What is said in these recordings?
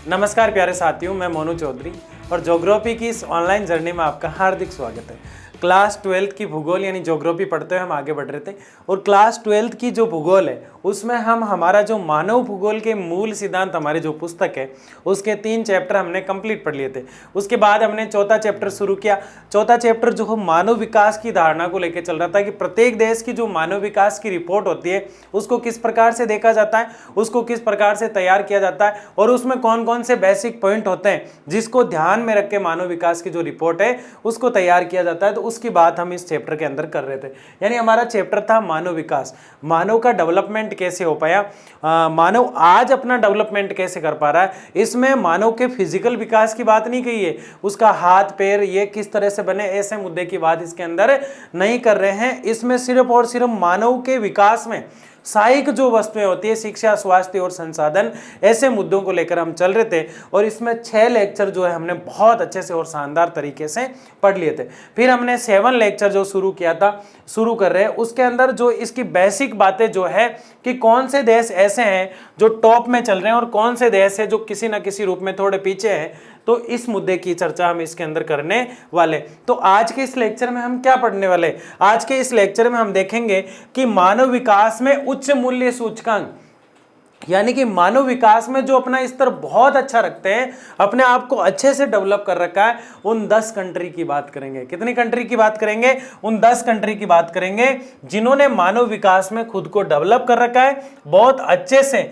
नमस्कार प्यारे साथियों, मैं मोनू चौधरी और ज्योग्राफी की इस ऑनलाइन जर्नी में आपका हार्दिक स्वागत है। क्लास 12th की भूगोल यानी ज्योग्राफी पढ़ते हुए हम आगे बढ़ रहे थे और क्लास 12th की जो भूगोल है उसमें हम हमारा जो मानव भूगोल के मूल सिद्धांत हमारी जो पुस्तक है उसके 3 चैप्टर हमने कंप्लीट पढ़ लिए थे। उसके बाद हमने चौथा चैप्टर शुरू किया। चौथा चैप्टर जो मानव विकास की धारणा को लेकर चल रहा था कि प्रत्येक देश की जो मानव विकास की रिपोर्ट होती है उसको किस प्रकार से देखा जाता है, उसको किस प्रकार से तैयार किया जाता है और उसमें कौन कौन से बेसिक पॉइंट होते हैं जिसको ध्यान में रख के मानव विकास की जो रिपोर्ट है उसको तैयार किया जाता है। तो उसकी बात हम इस चैप्टर के अंदर कर रहे थे। यानी हमारा चैप्टर था मानव विकास, मानव का डेवलपमेंट कैसे हो पाया, मानव आज अपना डेवलपमेंट कैसे कर पा रहा है। इसमें मानव के फिजिकल विकास की बात नहीं कही है, उसका हाथ पैर ये किस तरह से बने ऐसे मुद्दे की बात इसके अंदर नहीं कर रहे हैं। इसमें सिर्फ और सिर्फ मानव के विकास में सहायक जो वस्तुएं होती है, शिक्षा, स्वास्थ्य और संसाधन, ऐसे मुद्दों को लेकर हम चल रहे थे और इसमें 6 लेक्चर जो है हमने बहुत अच्छे से और शानदार तरीके से पढ़ लिए थे। फिर हमने 7 लेक्चर जो शुरू कर रहे हैं उसके अंदर जो इसकी बेसिक बातें जो है कि कौन से देश ऐसे हैं जो टॉप में चल रहे हैं और कौन से देश है जो किसी ना किसी रूप में थोड़े पीछे हैं, तो इस मुद्दे की चर्चा हम इसके अंदर करने वाले। तो आज के इस लेक्चर में हम क्या पढ़ने वाले, आज के इस लेक्चर में हम देखेंगे कि मानव विकास में उच्च मूल्य सूचकांक यानी कि मानव विकास में जो अपना स्तर बहुत अच्छा रखते हैं, अपने आप को अच्छे से डेवलप कर रखा है, उन 10 कंट्री की बात करेंगे। कितनी कंट्री की बात करेंगे? उन 10 कंट्री की बात करेंगे जिन्होंने मानव विकास में खुद को डेवलप कर रखा है, बहुत अच्छे से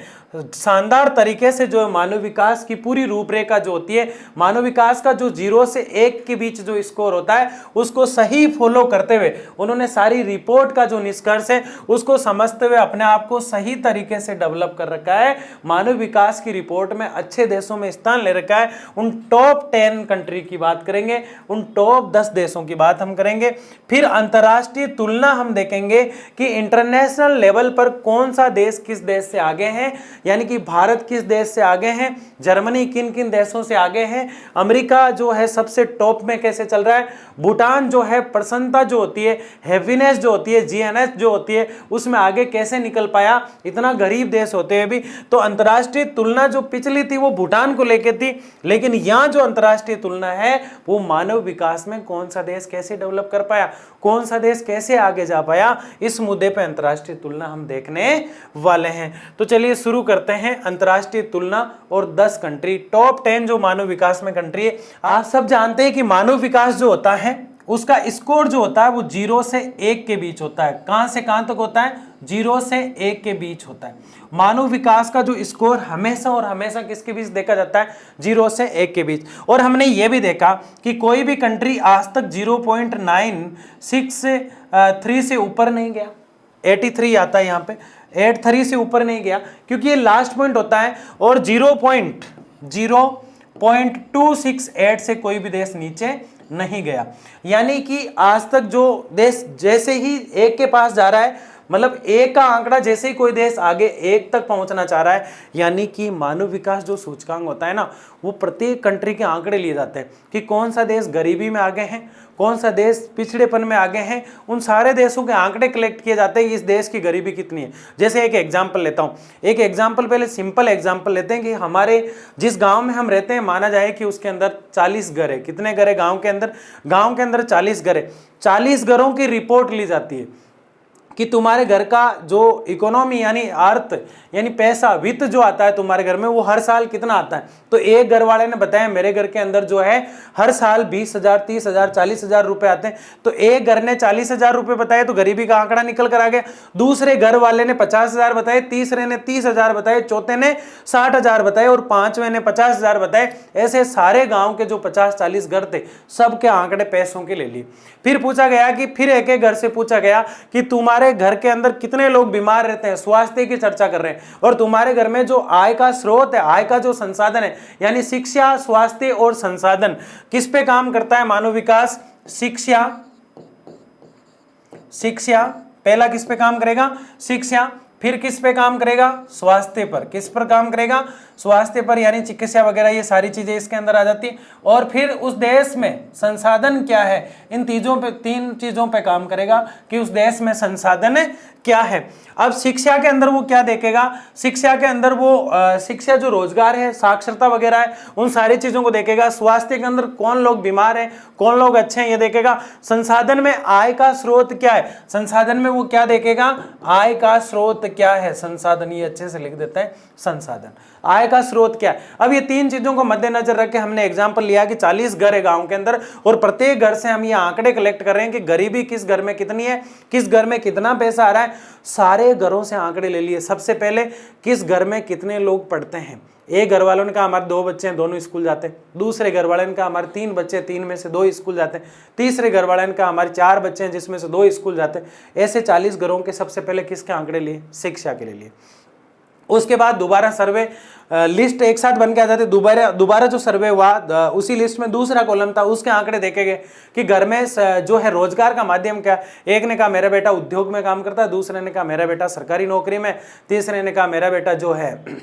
शानदार तरीके से जो मानव विकास की पूरी रूपरेखा जो होती है, मानव विकास का जो 0 से 1 के बीच जो स्कोर होता है उसको सही फॉलो करते हुए उन्होंने सारी रिपोर्ट का जो निष्कर्ष है उसको समझते हुए अपने आप को सही तरीके से डेवलप कर रखा है। मानव विकास की रिपोर्ट में अच्छे देशों में स्थान ले रखा है। उन टॉप 10 कंट्री की बात करेंगे, उन टॉप 10 देशों की बात हम करेंगे। फिर अंतर्राष्ट्रीय तुलना हम देखेंगे कि इंटरनेशनल लेवल पर कौन सा देश किस देश से आगे है, यानी कि भारत किस देश से आगे हैं, जर्मनी किन किन देशों से आगे हैं, अमेरिका जो है सबसे टॉप में कैसे चल रहा है, भूटान जो है प्रसन्नता जो होती है, हैप्पीनेस जो होती है, जीएनएस जो होती है उसमें आगे कैसे निकल पाया, इतना गरीब देश होते हुए भी। तो अंतर्राष्ट्रीय तुलना जो पिछली थी वो भूटान को लेकर थी, लेकिन यहां जो अंतर्राष्ट्रीय तुलना है वो मानव विकास में कौन सा देश कैसे डेवलप कर पाया, कौन सा देश कैसे आगे जा पाया, इस मुद्दे पर अंतर्राष्ट्रीय तुलना हम देखने वाले हैं। तो चलिए शुरू करते हैं अंतर्राष्ट्रीय तुलना और 10 कंट्री, टॉप 10 जो मानव विकास में कंट्री है। आप सब जानते हैं कि मानव विकास जो होता है उसका स्कोर जो होता है वो 0 से 1 के बीच होता है। कहां से कहां तक होता है? 0 से 1 के बीच होता है। मानव विकास का जो स्कोर हमेशा और हमेशा किसके बीच देखा जाता है? 0 से 1 के बीच। और हमने ये भी देखा कि कोई भी कंट्री आज तक 0.963 से ऊपर नहीं गया। 83 आता है यहाँ पे, 83 से ऊपर नहीं गया क्योंकि ये लास्ट पॉइंट होता है और 0.268 से कोई भी देश नीचे नहीं गया। यानी कि आज तक जो देश जैसे ही 1 के पास जा रहा है, मतलब 1 का आंकड़ा जैसे ही कोई देश आगे 1 तक पहुंचना चाह रहा है, यानी कि मानव विकास जो सूचकांक होता है ना वो प्रत्येक कंट्री के आंकड़े लिए जाते हैं कि कौन सा देश गरीबी में आगे है, कौन सा देश पिछड़ेपन में आगे हैं। उन सारे देशों के आंकड़े कलेक्ट किए जाते हैं कि इस देश की गरीबी कितनी है। जैसे एक एग्जांपल लेता हूं, एक एग्जांपल पहले सिंपल एग्जांपल लेते हैं कि हमारे जिस गांव में हम रहते हैं माना जाए कि उसके अंदर 40 घर है। कितने घर है गांव के अंदर? गांव के अंदर 40 घर है। 40 घरों की रिपोर्ट ली जाती है कि तुम्हारे घर का जो इकोनॉमी यानी अर्थ यानी पैसा वित्त जो आता है तुम्हारे घर में वो हर साल कितना आता है। तो एक घर वाले ने बताया मेरे घर के अंदर जो है हर साल 20,000, 30,000, 40,000 रुपए आते हैं। तो एक घर ने 40,000 रुपए बताए तो गरीबी का आंकड़ा निकल कर आ गया। दूसरे घर वाले ने 50,000 बताए, तीसरे ने 30,000 बताए, चौथे ने 60,000 बताए और पांचवें ने 50,000 बताए। ऐसे सारे गांव के जो 50-40 घर थे सबके आंकड़े पैसों के ले लिए। फिर पूछा गया कि फिर एक एक घर से पूछा गया कि तुम्हारे घर के अंदर कितने लोग बीमार रहते हैं, स्वास्थ्य की चर्चा कर रहे हैं, और तुम्हारे घर में जो आय का स्रोत है, आय का जो संसाधन है यानी शिक्षा, स्वास्थ्य और संसाधन, किस पे काम करता है मानव विकास? शिक्षा पहला किस पे काम करेगा? शिक्षा। फिर किस पे काम करेगा? स्वास्थ्य पर। किस पर काम करेगा? स्वास्थ्य पर यानी चिकित्सा वगैरह, ये सारी चीजें इसके अंदर आ जाती है। और फिर उस देश में संसाधन क्या है, इन तीन चीजों पे काम करेगा कि उस देश में संसाधन क्या है। अब शिक्षा के अंदर वो क्या देखेगा, शिक्षा के अंदर वो शिक्षा जो रोजगार है, साक्षरता वगैरह है, उन सारी चीजों को देखेगा। स्वास्थ्य के अंदर कौन लोग बीमार हैं, कौन लोग अच्छे हैं, ये देखेगा। संसाधन में आय का स्रोत क्या है, संसाधन में वो क्या देखेगा, आय का स्रोत क्या है, संसाधन, ये अच्छे से लिख देते हैं, संसाधन, आय का स्रोत क्या है। अब ये तीन चीजों को मद्देनजर रख के हमने एग्जांपल लिया कि 40 घर है गांव के अंदर, और प्रत्येक घर से हम ये आंकड़े कलेक्ट कर रहे हैं कि गरीबी किस घर में कितनी है, किस घर में कितना पैसा आ रहा है। सारे घरों से आंकड़े ले लिए। सबसे पहले किस घर में कितने लोग पढ़ते हैं। एक घर वालों ने कहा हमारे 2 बच्चे हैं, दोनों स्कूल जाते हैं। दूसरे घर वाले ने कहा हमारे 3 बच्चे, 3 में से 2 स्कूल जाते हैं। तीसरे घर वाले ने कहा हमारे 4 बच्चे हैं, जिसमें से 2 स्कूल जाते हैं। ऐसे 40 घरों के सबसे पहले किसके आंकड़े लिए, शिक्षा के लिए। उसके बाद दोबारा सर्वे, लिस्ट एक साथ बन के आ जाते। दोबारा जो सर्वे हुआ, उसी लिस्ट में दूसरा कॉलम था, उसके आंकड़े देखे गए कि घर में जो है रोजगार का माध्यम क्या। एक ने कहा मेरा बेटा उद्योग में काम करता है, दूसरे ने कहा मेरा बेटा सरकारी नौकरी में, तीसरे ने कहा मेरा बेटा जो है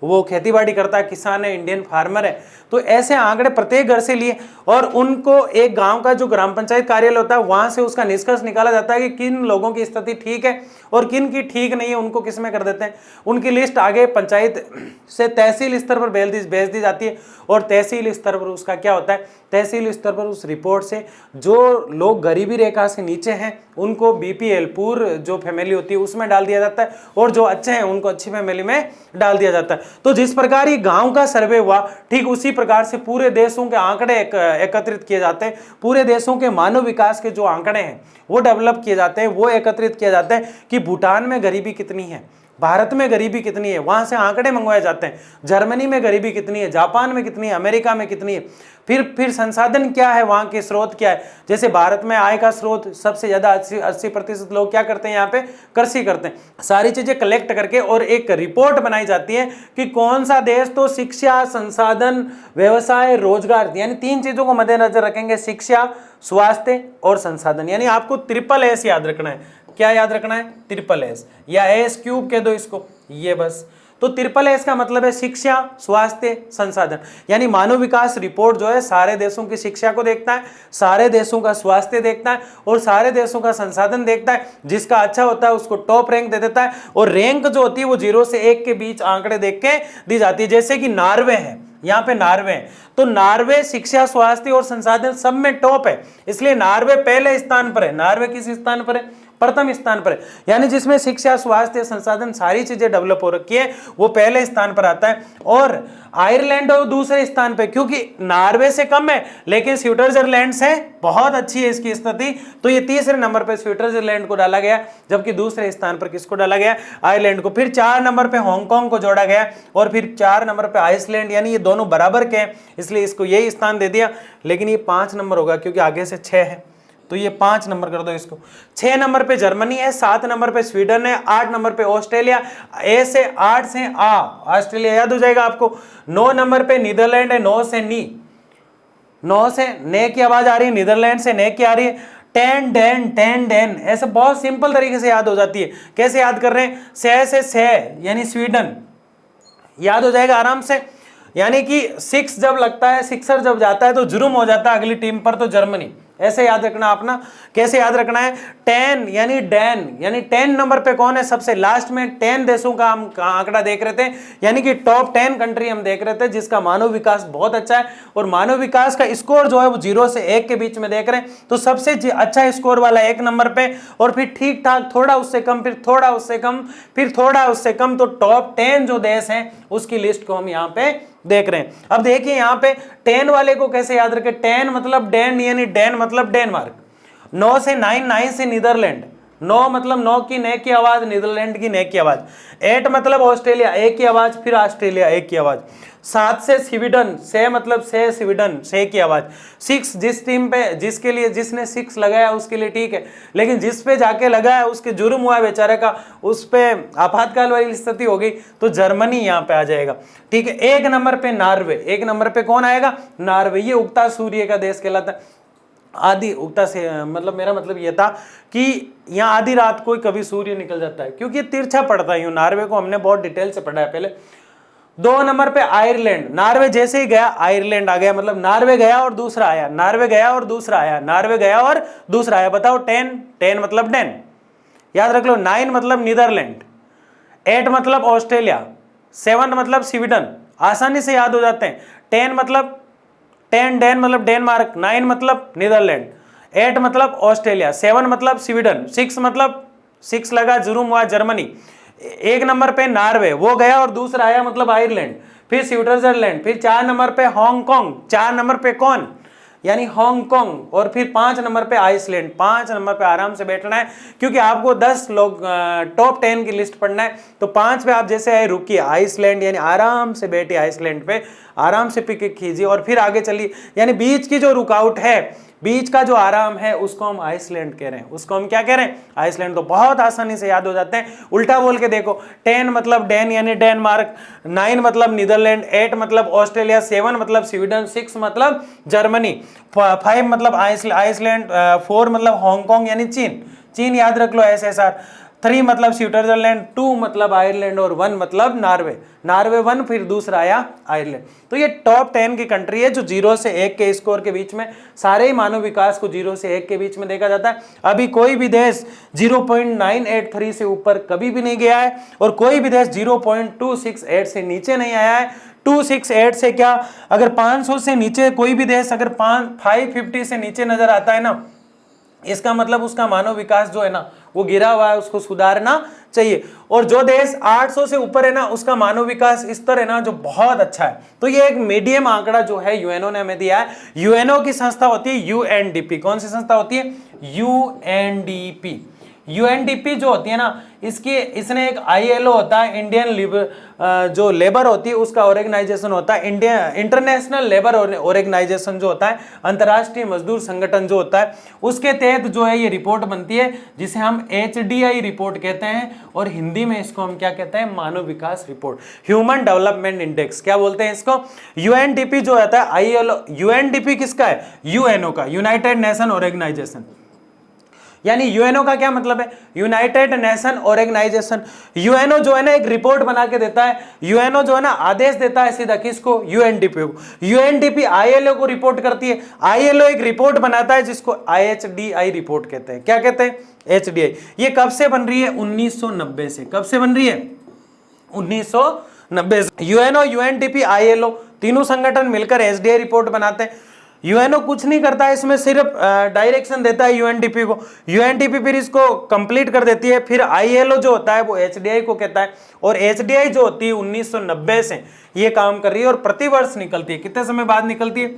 वो खेतीबाड़ी करता है, किसान है, इंडियन फार्मर है। तो ऐसे आंकड़े प्रत्येक घर से लिए, और उनको एक गांव का जो ग्राम पंचायत कार्यालय होता है वहां से उसका निष्कर्ष निकाला जाता है कि किन लोगों की स्थिति ठीक है और किन की ठीक नहीं है, उनको किस में कर देते हैं। उनकी लिस्ट आगे पंचायत से तहसील स्तर पर भेज दी जाती है, और तहसील स्तर पर उसका क्या होता है, तहसील स्तर पर उस रिपोर्ट से जो लोग गरीबी रेखा से नीचे हैं उनको BPL पूर जो फैमिली होती है उसमें डाल दिया जाता है, और जो अच्छे हैं उनको अच्छी फैमिली में डाल दिया जाता है। तो जिस प्रकार ये गांव का सर्वे हुआ, ठीक उसी प्रकार से पूरे देशों के आंकड़े एकत्रित किए जाते हैं। पूरे देशों के मानव विकास के जो आंकड़े हैं वो डेवलप किए जाते हैं, वो एकत्रित किए जाते हैं कि भूटान में गरीबी कितनी है, भारत में गरीबी कितनी है, वहां से आंकड़े मंगवाए जाते हैं। जर्मनी में गरीबी कितनी है, जापान में कितनी है, अमेरिका में कितनी है। फिर संसाधन क्या है, वहां के स्रोत क्या है। जैसे भारत में आय का स्रोत सबसे ज्यादा 80% लोग क्या करते हैं, यहाँ पे कृषि करते हैं। सारी चीजें कलेक्ट करके और एक रिपोर्ट बनाई जाती है कि कौन सा देश तो शिक्षा, संसाधन, व्यवसाय, रोजगार, यानी 3 चीजों को मद्देनजर रखेंगे, शिक्षा, स्वास्थ्य और संसाधन। यानी आपको SSS याद रखना है। क्या याद रखना है, SSS या AS³ कह दो इसको, ये बस। तो SSS का मतलब है शिक्षा, स्वास्थ्य, संसाधन। यानी मानव विकास रिपोर्ट जो है सारे देशों की शिक्षा को देखता है, सारे देशों का स्वास्थ्य देखता है और सारे देशों का संसाधन देखता है। जिसका अच्छा होता है उसको टॉप रैंक दे देता है, और रैंक जो होती है वो 0 से 1 के बीच आंकड़े देख के दी जाती है। जैसे कि नॉर्वे है, यहाँ पे नॉर्वे है, तो नॉर्वे शिक्षा, स्वास्थ्य और संसाधन सब में टॉप है, इसलिए नॉर्वे पहले स्थान पर है। नॉर्वे किस स्थान पर है, प्रथम स्थान पर है। यानी जिसमें शिक्षा, स्वास्थ्य, संसाधन सारी चीजें डेवलप हो रखी है वो पहले स्थान पर आता है। और आयरलैंड दूसरे स्थान पे, क्योंकि नॉर्वे से कम है लेकिन स्विट्जरलैंड से बहुत अच्छी है इसकी स्थिति, तो ये तीसरे नंबर पे स्विट्जरलैंड को डाला गया, जबकि दूसरे स्थान पर किसको डाला गया, आयरलैंड को। फिर 4 नंबर पे हांगकांग को जोड़ा गया, और फिर 4 नंबर पे आइसलैंड, यानी ये दोनों बराबर के हैं इसलिए इसको यही स्थान दे दिया। लेकिन ये 5 नंबर होगा क्योंकि आगे से 6 है, तो ये 5 नंबर कर दो इसको। 6 नंबर पे जर्मनी है, 7 नंबर पे स्वीडन है, 8 नंबर पे ऑस्ट्रेलिया, ए से 8 से ऑस्ट्रेलिया याद हो जाएगा आपको। 9 नंबर पे नीदरलैंड है, 9 से नी, 9 से ने की आवाज आ रही है, नीदरलैंड से ने की आ रही है। 10 10 10 10 ऐसे बहुत सिंपल तरीके से याद हो जाती है। कैसे याद कर रहे हैं, से यानी स्वीडन याद हो जाएगा आराम से। यानी कि 6 जब लगता है, सिक्सर जब जाता है तो जुर्म हो जाता है अगली टीम पर, तो जर्मनी। ऐसे याद रखना अपना। कैसे याद रखना है, 10 यानी डैन, यानी 10 नंबर पे कौन है, सबसे लास्ट में 10 देशों का हम आंकड़ा देख रहे थे, यानी कि टॉप 10 कंट्री हम देख रहे थे जिसका मानव विकास बहुत अच्छा है। और मानव विकास का स्कोर जो है वो 0 से 1 के बीच में देख रहे हैं, तो सबसे अच्छा स्कोर वाला 1 नंबर पे, और फिर ठीक ठाक थोड़ा उससे कम, फिर थोड़ा उससे कम, फिर थोड़ा उससे कम, तो टॉप 10 जो देश हैं उसकी लिस्ट को हम यहाँ पे देख रहे हैं। अब देखिए यहाँ पे 10 वाले को कैसे याद रखें, 10 मतलब डैन, यानी डैन मतलब डेनमार्क। 9 से 9, 9 से नीदरलैंड, 9 मतलब 9 की ने की आवाज, नीदरलैंड की ने की आवाज। 8 मतलब ऑस्ट्रेलिया, एक की आवाज, फिर ऑस्ट्रेलिया एक की आवाज। 7 से स्वीडन, से मतलब से स्वीडन, से की आवाज। 6 जिस टीम पे, जिसके लिए जिसने 6 लगाया उसके लिए ठीक है, लेकिन जिस पे जाके लगाया उसके जुर्म हुआ बेचारे का, उस पे आपातकाल वाली स्थिति हो गई, तो जर्मनी यहाँ पे आ जाएगा। ठीक है, 1 नंबर पे नॉर्वे, 1 नंबर पे कौन आएगा, नॉर्वे। ये उगता सूर्य का देश कहलाता है। आधी उगता से मतलब मेरा मतलब ये था कि यहाँ आधी रात को कभी सूर्य निकल जाता है, क्योंकि ये तिरछा पड़ता है। यूं नॉर्वे को हमने बहुत डिटेल से पढ़ा है पहले, 2 नंबर पे आयरलैंड, नार्वे जैसे ही गया आयरलैंड आ गया, मतलब नार्वे गया और दूसरा आया, नार्वे गया और दूसरा आया, नार्वे गया और दूसरा आया। बताओ 10, 10 मतलब 10, याद रख लो। 9 मतलब नीदरलैंड, 8 मतलब ऑस्ट्रेलिया, 7 मतलब स्वीडन, आसानी से याद हो जाते हैं। 10 मतलब 10, 10 मतलब डेनमार्क, 9 मतलब नीदरलैंड, 8 मतलब ऑस्ट्रेलिया, 7 मतलब स्वीडन, 6 मतलब 6 लगा जुर्म हुआ जर्मनी। 1 नंबर पे नार्वे, वो गया और दूसरा आया मतलब आयरलैंड, फिर स्विट्जरलैंड, फिर 4 नंबर पे हांगकांग, 4 नंबर पे कौन यानी हांगकांग, और फिर 5 नंबर पे आइसलैंड। 5 नंबर पे आराम से बैठना है क्योंकि आपको 10 लोग टॉप 10 की लिस्ट पढ़ना है, तो 5 पे आप जैसे आए रुकिए, आइसलैंड यानी आराम से बैठिए, आइसलैंड पे आराम से पिक कीजिए और फिर आगे चलिए। यानी बीच की जो रुकावट है, बीच का जो आराम है, उसको हम आइसलैंड कह रहे हैं, उसको हम क्या कह रहे हैं, आइसलैंड। तो बहुत आसानी से याद हो जाते हैं। उल्टा बोल के देखो, 10 मतलब डेन यानी डेनमार्क, 9 मतलब नीदरलैंड, 8 मतलब ऑस्ट्रेलिया, 7 मतलब स्वीडन, 6 मतलब जर्मनी, 5 मतलब आइसलैंड, 4 मतलब हांगकांग यानी चीन, चीन याद रख लो SSR, 3 मतलब स्विट्जरलैंड, 2 मतलब आयरलैंड और 1 मतलब नार्वे, नार्वे 1, फिर दूसरा आया आयरलैंड। तो ये टॉप 10 की कंट्री है जो 0 से 1 के स्कोर के बीच में, सारे ही मानव विकास को 0 से 1 के बीच में देखा जाता है। अभी कोई भी देश 0.983 से ऊपर कभी भी नहीं गया है और कोई भी देश 0.268 से नीचे नहीं आया है। 268 से क्या, अगर 500 से नीचे कोई भी देश अगर 550 से नीचे नजर आता है ना, इसका मतलब उसका मानव विकास जो है ना वो गिरा हुआ है, उसको सुधारना चाहिए। और जो देश 800 से ऊपर है ना, उसका मानव विकास स्तर है ना जो बहुत अच्छा है। तो ये एक मीडियम आंकड़ा जो है यूएनओ ने हमें दिया है। यूएनओ की संस्था होती है यूएनडीपी। कौन सी संस्था होती है? यूएनडीपी। यूएनडीपी जो होती है ना, इसने एक आईएलओ होता है, इंडियन जो लेबर होती है उसका ऑर्गेनाइजेशन होता है, इंटरनेशनल लेबर ऑर्गेनाइजेशन जो होता है, अंतर्राष्ट्रीय मजदूर संगठन जो होता है, उसके तहत जो है ये रिपोर्ट बनती है जिसे हम एचडीआई रिपोर्ट कहते हैं, और हिंदी में इसको हम क्या कहते हैं? मानव विकास रिपोर्ट, ह्यूमन डेवलपमेंट इंडेक्स क्या बोलते हैं इसको। यूएनडीपी जो होता है आईएलओ, यूएनडीपी किसका है? यूएनओ का, यूनाइटेड नेशन ऑर्गेनाइजेशन। यानी यूएनओ का क्या मतलब है? United nation organisation. यूएनओ जो है ना एक रिपोर्ट बना के देता है, यूएनओ जो है ना आदेश देता है सीधा किसको? यूएनडीपी को। यूएनडीपी आईएलओ को रिपोर्ट करती है, आईएलओ एक रिपोर्ट बनाता है जिसको आईएचडीआई रिपोर्ट कहते हैं। क्या कहते हैं? एचडीआई। ये कब से बन रही है? 1990 से। कब से बन रही है? 1990 से। यूएनओ, यूएनडीपी, आईएलओ तीनों संगठन मिलकर एचडीआई रिपोर्ट बनाते हैं। यूएनओ कुछ नहीं करता है इसमें, सिर्फ डायरेक्शन देता है यूएनडीपी को, यूएनडीपी फिर इसको कंप्लीट कर देती है, फिर आईएलओ जो होता है वो एचडीआई को कहता है, और एचडीआई जो होती है 1990 से ये काम कर रही है और प्रतिवर्ष निकलती है। कितने समय बाद निकलती है?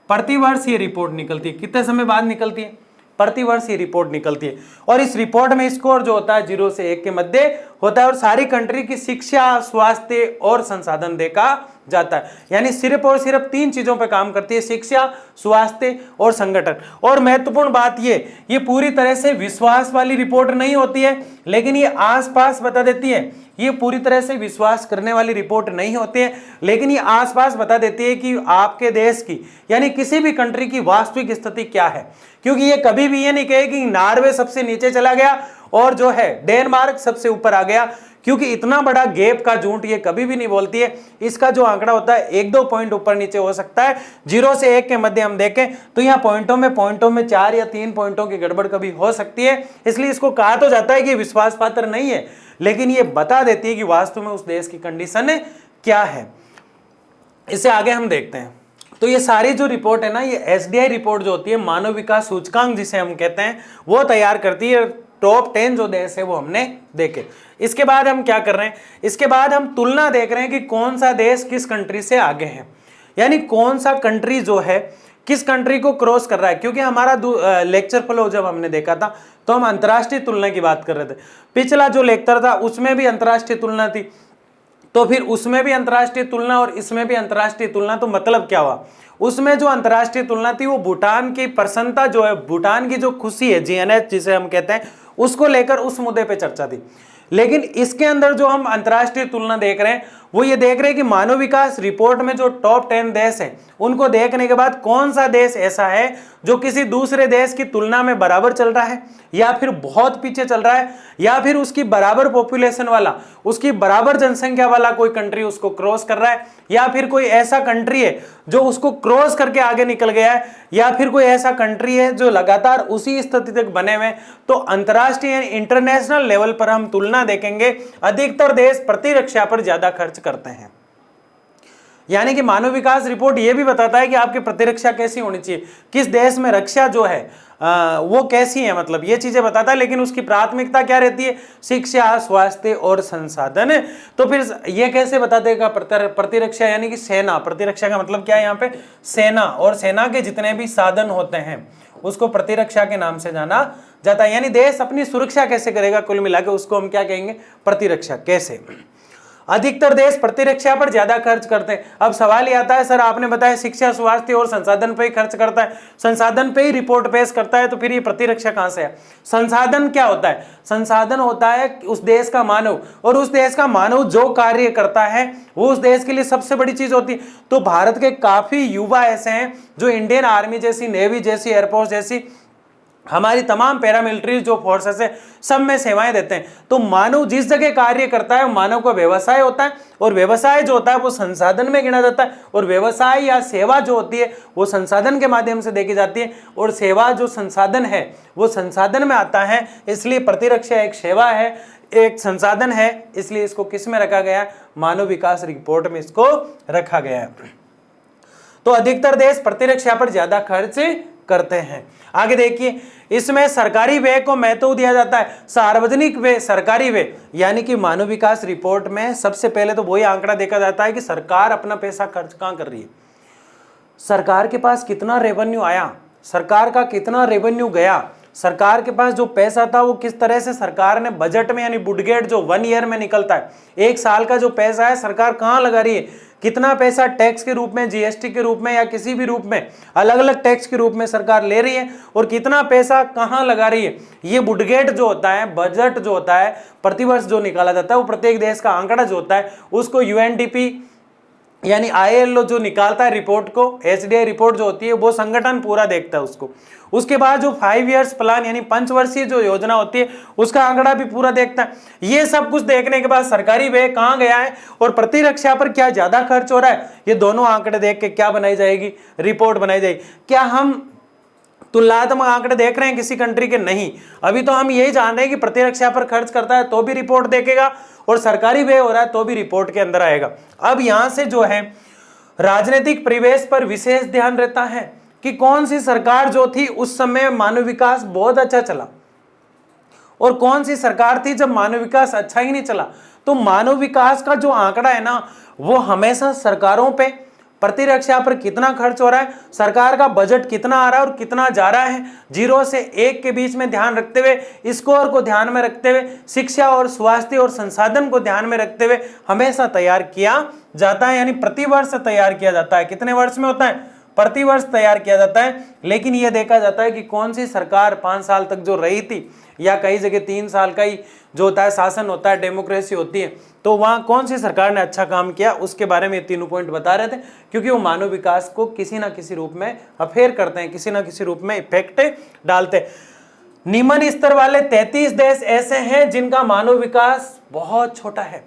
प्रतिवर्ष ये रिपोर्ट निकलती है। कितने समय बाद निकलती है? प्रतिवर्ष ये रिपोर्ट निकलती है। और इस रिपोर्ट में स्कोर जो होता है 0 से 1 के मध्य होता है, और सारी कंट्री की शिक्षा, स्वास्थ्य और संसाधन देखा जाता है। यानी सिर्फ और सिर्फ 3 चीजों पे काम करती है, शिक्षा, स्वास्थ्य और संगठन। और महत्वपूर्ण बात ये पूरी तरह से विश्वास वाली रिपोर्ट नहीं होती है, लेकिन ये आसपास बता देती है। ये पूरी तरह से विश्वास करने वाली रिपोर्ट नहीं होती है, लेकिन ये आसपास बता देती है कि आपके देश की यानी किसी भी कंट्री की वास्तविक स्थिति क्या है। क्योंकि ये कभी भी ये नहीं कहेगी नार्वे सबसे नीचे चला गया और जो है डेनमार्क सबसे ऊपर आ गया, क्योंकि इतना बड़ा गैप का झूठ ये कभी भी नहीं बोलती है। इसका जो आंकड़ा होता है 1-2 पॉइंट ऊपर नीचे हो सकता है। 0 से 1 के मध्य हम देखें तो यहाँ पॉइंटों में 4 या 3 पॉइंटों की गड़बड़ कभी हो सकती है, इसलिए इसको कहा तो जाता है कि विश्वास पात्र नहीं है, लेकिन ये बता देती है कि वास्तव में उस देश की कंडीशन क्या है। इससे आगे हम देखते हैं। तो ये सारी जो रिपोर्ट है ना, ये एचडीआई रिपोर्ट जो होती है, मानव विकास सूचकांक जिसे हम कहते हैं, वो तैयार करती है। टॉप 10 जो देश है वो हमने देखे। इसके बाद हम क्या कर रहे हैं? इसके बाद हम तुलना देख रहे हैं कि कौन सा देश किस कंट्री से आगे है, यानी कौन सा कंट्री जो है किस कंट्री को क्रॉस कर रहा है। क्योंकि हमारा लेक्चर फ्लो जब हमने देखा था तो हम अंतर्राष्ट्रीय तुलना की बात कर रहे थे। पिछला जो लेक्चर था उसमें भी अंतर्राष्ट्रीय तुलना थी, तो फिर उसमें भी अंतर्राष्ट्रीय तुलना और इसमें भी अंतर्राष्ट्रीय तुलना। तो मतलब क्या हुआ? उसमें जो अंतर्राष्ट्रीय तुलना थी वो भूटान की प्रसन्नता जो है, भूटान की जो खुशी है, जीएनएच जिसे हम कहते हैं, उसको लेकर उस मुद्दे पे चर्चा थी। लेकिन इसके अंदर जो हम अंतर्राष्ट्रीय तुलना देख रहे हैं वो ये देख रहे हैं कि मानव विकास रिपोर्ट में जो टॉप 10 देश हैं उनको देखने के बाद कौन सा देश ऐसा है जो किसी दूसरे देश की तुलना में बराबर चल रहा है, या फिर बहुत पीछे चल रहा है, या फिर उसकी बराबर पॉपुलेशन वाला, उसकी बराबर जनसंख्या वाला कोई कंट्री उसको क्रॉस कर रहा है, या फिर कोई ऐसा कंट्री है जो उसको क्रॉस करके आगे निकल गया है, या फिर कोई ऐसा कंट्री है जो लगातार उसी स्थिति तक बने हुए। तो अंतरराष्ट्रीय इंटरनेशनल लेवल पर हम तुलना देखेंगे, अधिकतर देश प्रतिरक्षा पर ज्यादा खर्च करते हैं। यानी कि मानव विकास रिपोर्ट यह भी बताता है कि आपकी प्रतिरक्षा कैसी होनी चाहिए, किस देश में रक्षा जो है वो कैसी है, मतलब ये चीजें बताता है। लेकिन उसकी प्राथमिकता क्या रहती है? शिक्षा, स्वास्थ्य और संसाधन। तो फिर ये कैसे बता देगा प्रतिरक्षा, यानी कि सेना। प्रतिरक्षा का मतलब क्या है यहाँ पे? सेना, और सेना के जितने भी साधन होते हैं उसको प्रतिरक्षा के नाम से जाना जाता है। यानी देश अपनी सुरक्षा कैसे करेगा, कुल मिला के उसको हम क्या कहेंगे? प्रतिरक्षा। कैसे? अधिकतर देश प्रतिरक्षा पर ज्यादा खर्च करते हैं। अब सवाल ये आता है, सर आपने बताया शिक्षा, स्वास्थ्य और संसाधन पे ही खर्च करता है, संसाधन पे ही रिपोर्ट पेश करता है, तो फिर ये प्रतिरक्षा कहां से है? संसाधन क्या होता है? संसाधन होता है उस देश का मानव, और उस देश का मानव जो कार्य करता है वो उस देश के लिए सबसे बड़ी चीज होती है। तो भारत के काफी युवा ऐसे हैं जो इंडियन आर्मी जैसी, नेवी जैसी, एयरफोर्स जैसी, हमारी तमाम पैरामिलिट्री जो फोर्सेस है सब में सेवाएं देते हैं। तो मानव जिस जगह कार्य करता है मानव का व्यवसाय होता है, और व्यवसाय जो होता है वो संसाधन में गिना जाता है, और व्यवसाय या सेवा जो होती है वो संसाधन के माध्यम से देखी जाती है, और सेवा जो संसाधन है वो संसाधन में आता है। इसलिए प्रतिरक्षा एक सेवा है, एक संसाधन है, इसलिए इसको किस में रखा गया है? मानव विकास रिपोर्ट में इसको रखा गया है। तो अधिकतर देश प्रतिरक्षा पर ज्यादा खर्च करते हैं। आगे देखिए, इसमें सरकारी व्यय को महत्व दिया जाता है। सार्वजनिक व्यय, सरकारी व्यय, यानी कि मानव विकास रिपोर्ट में सबसे पहले तो वही आंकड़ा देखा जाता है कि सरकार अपना पैसा खर्च कहां कर रही है, सरकार के पास कितना रेवेन्यू आया, सरकार का कितना रेवेन्यू गया, सरकार के पास जो पैसा था वो किस तरह से सरकार ने बजट में, यानी बुडगेट जो 1 ईयर में निकलता है, एक साल का जो पैसा है सरकार कहां लगा रही है, कितना पैसा टैक्स के रूप में, जीएसटी के रूप में या किसी भी रूप में, अलग अलग टैक्स के रूप में सरकार ले रही है, और कितना पैसा कहां लगा रही है। ये बुडगेट जो होता है, बजट जो होता है, प्रतिवर्ष जो निकाला जाता है, वो प्रत्येक देश का आंकड़ा जो होता है उसको यूएनडीपी यानी आईएलओ जो निकालता है रिपोर्ट को, एचडीआई रिपोर्ट जो होती है वो संगठन पूरा देखता है उसको। उसके बाद जो 5 इयर्स प्लान यानी 5 वर्षीय जो योजना होती है उसका आंकड़ा भी पूरा देखता है। ये सब कुछ देखने के बाद सरकारी व्यय कहां गया है और प्रतिरक्षा पर क्या ज्यादा खर्च हो रहा है, ये दोनों आंकड़े देख के क्या बनाई जाएगी? रिपोर्ट बनाई जाएगी। क्या हम तुलनात्मक आंकड़े देख रहे हैं किसी कंट्री के? नहीं, अभी तो हम यही जान रहे हैं कि प्रतिरक्षा पर खर्च करता है तो भी रिपोर्ट देखेगा, और सरकारी व्यय हो रहा है तो भी रिपोर्ट के अंदर आएगा। अब यहां से जो है राजनीतिक परिवेश पर विशेष ध्यान रहता है कि कौन सी सरकार जो थी उस समय मानव विकास बहुत अच्छा चला, और कौन सी सरकार थी जब मानव विकास अच्छा ही नहीं चला। तो मानव विकास का जो आंकड़ा है ना वो हमेशा सरकारों पे, प्रतिरक्षा पर कितना खर्च हो रहा है, सरकार का बजट कितना आ रहा है और कितना जा रहा है, 0 से 1 के बीच में ध्यान रखते हुए, स्कोर को ध्यान में रखते हुए, शिक्षा और स्वास्थ्य और संसाधन को ध्यान में रखते हुए हमेशा तैयार किया जाता है। यानी प्रतिवर्ष तैयार किया जाता है। कितने वर्ष में होता है? प्रतिवर्ष तैयार किया जाता है। लेकिन यह देखा जाता है कि कौन सी सरकार 5 साल तक जो रही थी, या कई जगह 3 साल का ही जो होता है शासन होता है, डेमोक्रेसी होती है, तो वहां कौन सी सरकार ने अच्छा काम किया उसके बारे में तीनों पॉइंट बता रहे थे, क्योंकि वो मानव विकास को किसी ना किसी रूप में अफेयर करते हैं, किसी ना किसी रूप में इफेक्ट डालते हैं। निम्न स्तर वाले 33 देश ऐसे हैं जिनका मानव विकास बहुत छोटा है,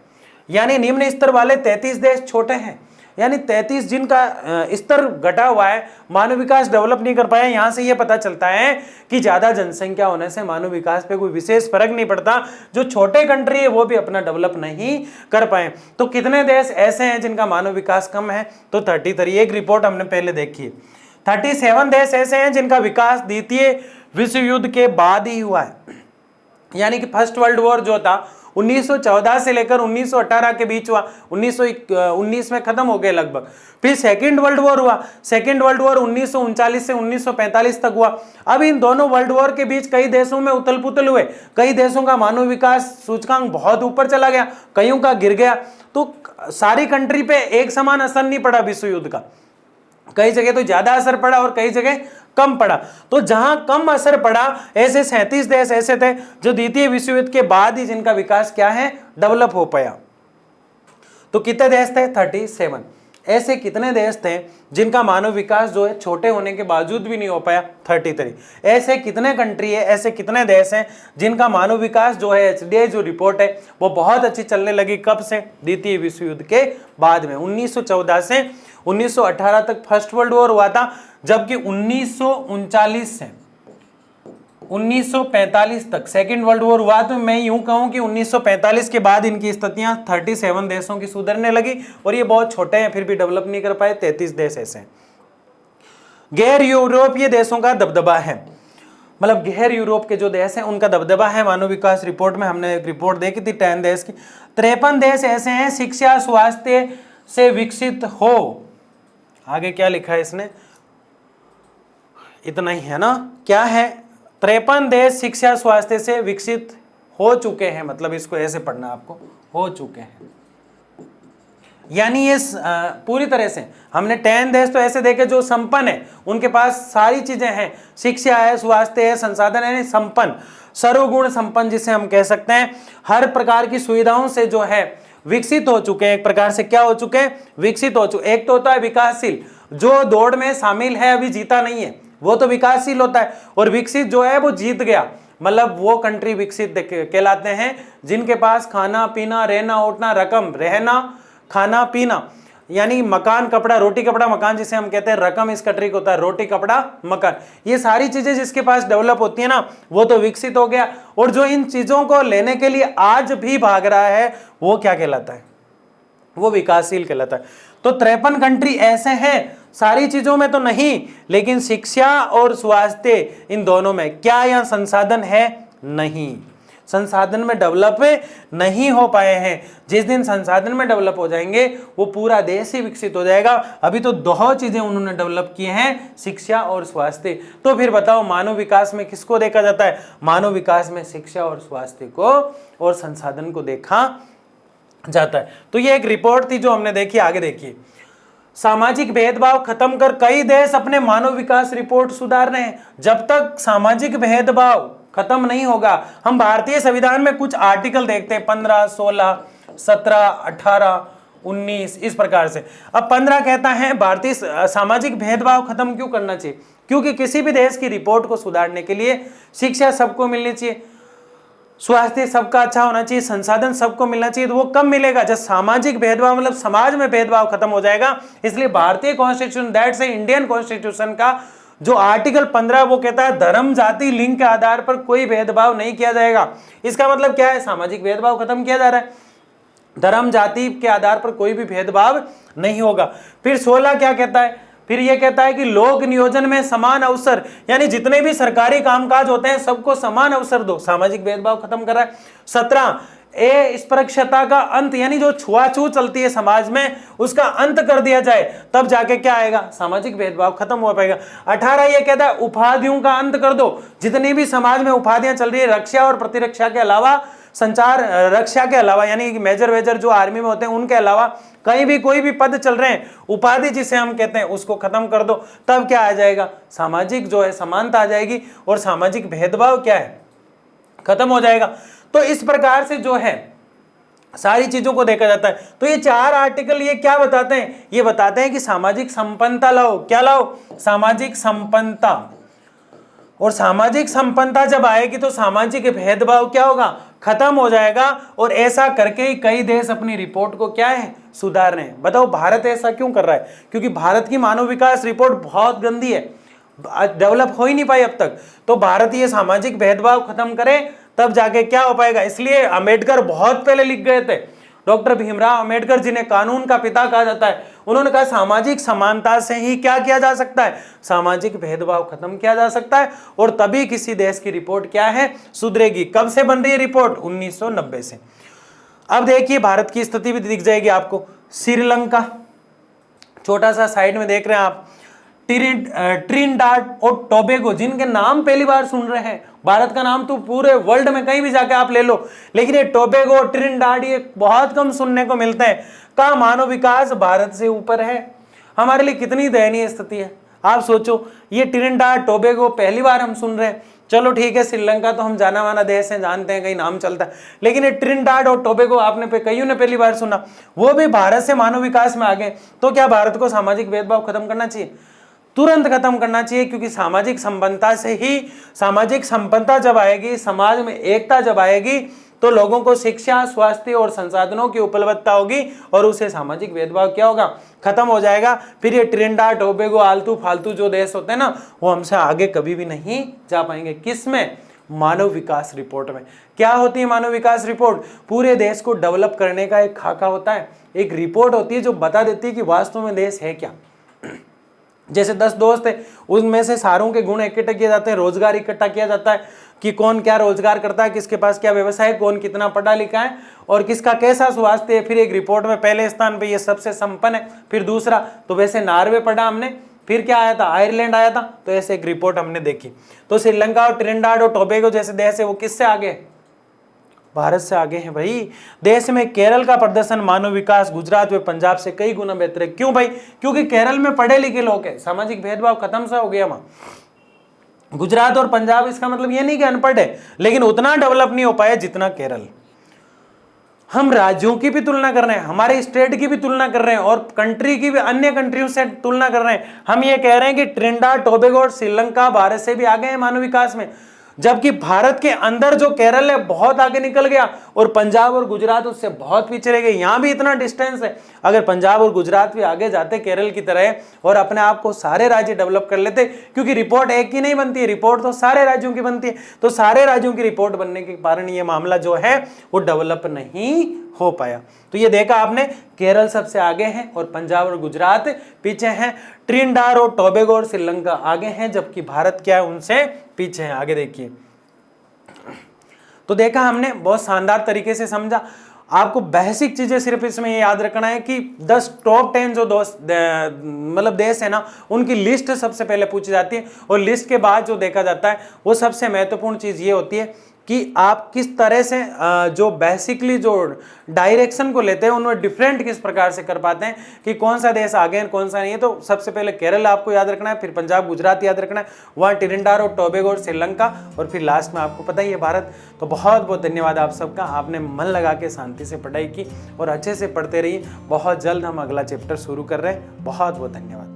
यानी निम्न स्तर वाले 33 देश छोटे हैं, यानी 33 जिनका स्तर घटा हुआ है, मानव विकास डेवलप नहीं कर पाया। यहां से यह पता चलता है कि ज्यादा जनसंख्या होने से मानव विकास पे कोई विशेष फर्क नहीं पड़ता, जो छोटे कंट्री है वो भी अपना डेवलप नहीं कर पाए। तो कितने देश ऐसे हैं जिनका मानव विकास कम है? तो 33। एक रिपोर्ट हमने पहले देखी है। 37 देश ऐसे हैं जिनका विकास द्वितीय विश्व युद्ध के बाद ही हुआ है, यानी कि फर्स्ट वर्ल्ड वॉर जो था 1914 से लेकर 1918 के बीच हुआ, 1919 में खत्म हो गए लगभग। फिर सेकेंड वर्ल्ड वॉर हुआ, सेकेंड वर्ल्ड वॉर 1939 से 1945 तक हुआ। अब इन दोनों वर्ल्ड वॉर के बीच कई देशों में उथल पुथल हुए, कई देशों का मानव विकास सूचकांक बहुत ऊपर चला गया, कईयों का गिर गया। तो सारी कंट्री पे एक समान असर नहीं पड़ा विश्व युद्ध का, कई जगह तो ज्यादा असर पड़ा और कई जगह कम पड़ा। तो जहां कम असर पड़ा ऐसे 37 देश ऐसे थे जो द्वितीय विश्व युद्ध के बाद ही जिनका विकास क्या है? डेवलप हो पाया। तो कितने देश थे? 37। ऐसे कितने देश थे जिनका मानव विकास जो है छोटे होने के बावजूद भी नहीं हो पाया? 33। ऐसे कितने कंट्री है, ऐसे कितने देश हैं जिनका मानव विकास जो है, HDI जो रिपोर्ट है वो बहुत अच्छी चलने लगी? कब से? द्वितीय विश्व युद्ध के बाद में। 1914 से 1918 तक फर्स्ट वर्ल्ड वॉर हुआ था, जबकि 1939 से 1945 तक सेकेंड वर्ल्ड वॉर हुआ। तो मैं यूं कहूं कि 1945 के बाद इनकी स्थितियां 37 देशों की सुधरने लगी, और ये बहुत छोटे हैं फिर भी डेवलप नहीं कर पाए। 33 देश ऐसे हैं। गैर यूरोपीय देशों का दबदबा है, मतलब गैर यूरोप के जो देश हैं उनका दबदबा है मानव विकास रिपोर्ट में। हमने एक रिपोर्ट देखी थी 10 देश की। 53 देश ऐसे हैं शिक्षा स्वास्थ्य से विकसित हो। आगे क्या लिखा है इसने? इतना ही है ना? क्या है? 53 देश शिक्षा स्वास्थ्य से विकसित हो चुके हैं, मतलब इसको ऐसे पढ़ना आपको, हो चुके हैं। यानी ये पूरी तरह से हमने 10 देश तो ऐसे देखे जो संपन्न है, उनके पास सारी चीजें हैं, शिक्षा है, स्वास्थ्य है, संसाधन है, संपन्न, सर्वगुण संपन्न जिसे हम कह सकते हैं, हर प्रकार की सुविधाओं से जो है विकसित हो चुके हैं। एक प्रकार से क्या हो चुके हैं? विकसित हो चुके। एक तो होता है विकासशील, जो दौड़ में शामिल है अभी जीता नहीं है, वो तो विकासशील होता है, और विकसित जो है वो जीत गया, मतलब वो कंट्री विकसित कहलाते हैं जिनके पास खाना पीना रहना उठना रकम, रहना खाना पीना यानी मकान कपड़ा, रोटी कपड़ा मकान जिसे हम कहते हैं, रकम इस कंट्री को होता है, रोटी कपड़ा मकान, ये सारी चीजें जिसके पास डेवलप होती है ना, वो तो विकसित हो गया। और जो इन चीजों को लेने के लिए आज भी भाग रहा है वो क्या कहलाता है? वो विकासशील कहलाता है। तो 53 कंट्री ऐसे हैं, सारी चीजों में तो नहीं, लेकिन शिक्षा और स्वास्थ्य इन दोनों में क्या यहाँ संसाधन है? नहीं, संसाधन में डेवलप नहीं हो पाए हैं। जिस दिन संसाधन में डेवलप हो जाएंगे वो पूरा देश ही विकसित हो जाएगा। अभी तो दो चीजें उन्होंने डेवलप की हैं, शिक्षा और स्वास्थ्य। तो फिर बताओ मानव विकास में किसको देखा जाता है? मानव विकास में शिक्षा और स्वास्थ्य को और संसाधन को देखा जाता है। तो ये एक रिपोर्ट थी जो हमने देखी। आगे देखिए, सामाजिक भेदभाव खत्म कर कई देश अपने मानव विकास रिपोर्ट सुधार रहे हैं। जब तक सामाजिक भेदभाव खत्म नहीं होगा, हम भारतीय संविधान में कुछ आर्टिकल देखते हैं 15, 16, 17, 18, 19 इस प्रकार से। अब 15 कहता है भारतीय सामाजिक भेदभाव खत्म क्यों करना चाहिए? क्योंकि किसी भी देश की रिपोर्ट को सुधारने के लिए शिक्षा सबको मिलनी चाहिए, स्वास्थ्य सबका अच्छा होना चाहिए, संसाधन सबको मिलना चाहिए। तो वो कब मिलेगा? जब सामाजिक भेदभाव मतलब समाज में भेदभाव खत्म हो जाएगा। इसलिए भारतीय कॉन्स्टिट्यूशन, दैट से इंडियन कॉन्स्टिट्यूशन का जो आर्टिकल 15 वो कहता है धर्म जाति लिंग के आधार पर कोई भेदभाव नहीं किया जाएगा। इसका मतलब क्या है? सामाजिक भेदभाव खत्म किया जा रहा है, धर्म जाति के आधार पर कोई भी भेदभाव नहीं होगा। फिर 16 क्या कहता है? फिर यह कहता है कि लोक नियोजन में समान अवसर, यानी जितने भी सरकारी कामकाज होते हैं सबको समान अवसर दो, सामाजिक भेदभाव खत्म कर रहा है। 17 अस्पृश्यता का अंत, यानी जो छुआछूत चलती है समाज में उसका अंत कर दिया जाए, तब जाके क्या आएगा? सामाजिक भेदभाव खत्म हो पाएगा। 18 ये कहता है उपाधियों का अंत कर दो, जितनी भी समाज में उपाधियां चल रही है रक्षा और प्रतिरक्षा के अलावा, संचार रक्षा के अलावा यानी मेजर वेजर जो आर्मी में होते हैं उनके अलावा कहीं भी कोई भी पद चल रहे हैं, उपाधि जिसे हम कहते हैं उसको खत्म कर दो, तब क्या आ जाएगा? सामाजिक जो है समानता आ जाएगी और सामाजिक भेदभाव क्या है? खत्म हो जाएगा। तो इस प्रकार से जो है सारी चीजों को देखा जाता है। तो ये 4 आर्टिकल ये क्या बताते हैं? ये बताते हैं कि सामाजिक संपन्नता लाओ। क्या लाओ? सामाजिक संपन्नता। और सामाजिक संपन्नता जब आएगी तो सामाजिक भेदभाव क्या होगा? खत्म हो जाएगा। और ऐसा करके ही कई देश अपनी रिपोर्ट को क्या है? सुधार रहे हैं। बताओ भारत ऐसा क्यों कर रहा है? क्योंकि भारत की मानव विकास रिपोर्ट बहुत गंदी है, डेवलप हो ही नहीं पाई अब तक। तो भारत ये सामाजिक भेदभाव खत्म करे तब जाके क्या हो पाएगा। इसलिए अंबेडकर बहुत पहले लिख गए थे, डॉक्टर भीमराव अंबेडकर जिन्हें कानून का पिता कहा जाता है, उन्होंने कहा सामाजिक समानता से ही क्या किया जा सकता है? सामाजिक भेदभाव खत्म किया जा सकता है। और तभी किसी देश की रिपोर्ट क्या है? सुधरेगी। कब से बन रही है रिपोर्ट? 1990 से। अब देखिए भारत की स्थिति भी दिख जाएगी आपको। श्रीलंका, छोटा सा साइड में देख रहे हैं आप, ट्रिनिडाड और टोबैगो, जिनके नाम पहली बार सुन रहे हैं। भारत का नाम तो पूरे वर्ल्ड में कहीं भी जाके आप ले लो, लेकिन ये टोबैगो, ट्रिनिडाड ये बहुत कम सुनने को मिलते हैं। का मानव विकास भारत से ऊपर है। हमारे लिए कितनी दयनीय स्थिति है। आप सोचो, ये ट्रिनिडाड टोबैगो पहली बार हम सुन रहे हैं। चलो ठीक है, श्रीलंका तो हम जाना माना देश है, जानते हैं, कहीं नाम चलता है, लेकिन ये ट्रिनिडाड और टोबैगो आपने कईयों ने पहली बार सुना, वो भी भारत से मानव विकास में आ गए। तो क्या भारत को सामाजिक भेदभाव खत्म करना चाहिए? तुरंत खत्म करना चाहिए, क्योंकि सामाजिक संपन्नता से ही, सामाजिक संपन्नता जब आएगी, समाज में एकता जब आएगी, तो लोगों को शिक्षा, स्वास्थ्य और संसाधनों की उपलब्धता होगी और उससे सामाजिक भेदभाव क्या होगा? खत्म हो जाएगा। फिर ये ट्रिनिडाड टोबैगो आलतू फालतू जो देश होते हैं ना, वो हमसे आगे कभी भी नहीं जा पाएंगे। किसमें? मानव विकास रिपोर्ट में। क्या होती है मानव विकास रिपोर्ट? पूरे देश को डेवलप करने का एक खाका होता है, एक रिपोर्ट होती है जो बता देती है कि वास्तव में देश है क्या। जैसे 10 दोस्त है, उनमें से सारों के गुण इकट्ठे किए जाते हैं, रोजगार इकट्ठा किया जाता है कि कौन क्या रोजगार करता है, किसके पास क्या व्यवसाय है, कौन कितना पढ़ा लिखा है और किसका कैसा स्वास्थ्य है। फिर एक रिपोर्ट में पहले स्थान पे ये सबसे संपन्न है, फिर दूसरा तो वैसे नॉर्वे पढ़ा हमने, फिर क्या आया था? आयरलैंड आया था। तो ऐसे एक रिपोर्ट हमने देखी। तो श्रीलंका और ट्रिनिडाड और टोबैगो जैसे देश है वो किससे आगे? भारत से आगे हैं भाई। देश में केरल का प्रदर्शन मानव विकास गुजरात व पंजाब से कई गुना बेहतर है। क्यों भाई? क्योंकि केरल में पढ़े लिखे लोग हैं, सामाजिक भेदभाव खत्म सा हो गया वहां। गुजरात और पंजाब, इसका मतलब ये नहीं कि अनपढ़ है, लेकिन उतना डेवलप नहीं हो पाया जितना केरल। हम राज्यों की भी तुलना कर रहे हैं, हमारे स्टेट की भी तुलना कर रहे हैं और कंट्री की भी, अन्य कंट्रियों से तुलना कर रहे हैं। हम ये कह रहे हैं कि ट्रिनिडाड टोबैगो और श्रीलंका भारत से भी आगे हैं मानव विकास में, जबकि भारत के अंदर जो केरल है बहुत आगे निकल गया और पंजाब और गुजरात उससे बहुत पीछे रह गए। यहां भी इतना डिस्टेंस है। अगर पंजाब और गुजरात भी आगे जाते केरल की तरह और अपने आप को सारे राज्य डेवलप कर लेते, क्योंकि रिपोर्ट एक की नहीं बनती है, रिपोर्ट तो सारे राज्यों की बनती है, तो सारे राज्यों की रिपोर्ट बनने के कारण ये मामला जो है वो डेवलप नहीं हो पाया। तो ये देखा आपने, केरल सबसे आगे है और पंजाब और गुजरात पीछे हैं। ट्रिनिडाड और टोबैगो और श्रीलंका आगे हैं, जबकि भारत क्या है? उनसे पीछे है। आगे देखिए, तो देखा हमने, बहुत शानदार तरीके से समझा। आपको बेसिक चीजें सिर्फ इसमें ये याद रखना है कि 10 टॉप 10 जो मतलब देश है ना, उनकी लिस्ट सबसे पहले पूछी जाती है और लिस्ट के बाद जो देखा जाता है वो सबसे महत्वपूर्ण चीज ये होती है कि आप किस तरह से जो बेसिकली जो डायरेक्शन को लेते हैं उनमें डिफरेंट किस प्रकार से कर पाते हैं कि कौन सा देश आगे है कौन सा नहीं है। तो सबसे पहले केरल आपको याद रखना है, फिर पंजाब गुजरात याद रखना है, वहाँ ट्रिनिडाड और टोबैगो और श्रीलंका, और फिर लास्ट में आपको पता ही है भारत। तो बहुत बहुत धन्यवाद आप सबका, आपने मन लगा के शांति से पढ़ाई की और अच्छे से पढ़ते रहिए। बहुत जल्द हम अगला चैप्टर शुरू कर रहे हैं। बहुत बहुत धन्यवाद।